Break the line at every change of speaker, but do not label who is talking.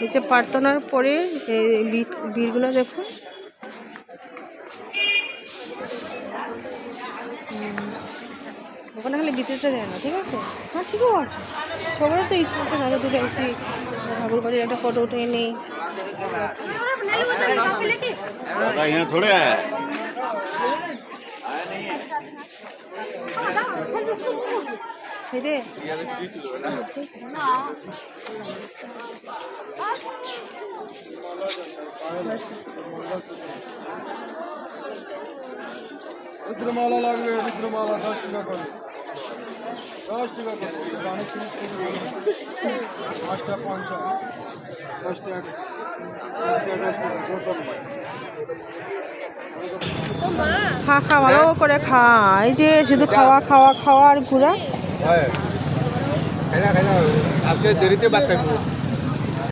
এই যে প্রার্থনার পরে বীরগুলো দেখুন। ওখানে খালি ভিতরটা দেয় না, ঠিক আছে? হ্যাঁ, ঠিকও আছে। সবারও তো ইচ্ছা আছে দাদা দুটো এসি ঠাকুর বাড়ির একটা ফটো উঠে নেই।
রুদ্রমালা লাগবে, রুদ্রমালা 10 টাকা করে, 10 টাকা করে। জানে 30 টাকা, 5টা 50, 10 টাকা, 10 টাকা।
খা খা ভালো করে খা। এই যে শুধু খাওয়া খাওয়া খাওয়া আর ঘোরা।
হ্যাঁ, খাইলা খাইলা, আজকে দেরিতে বাদ খাইবো।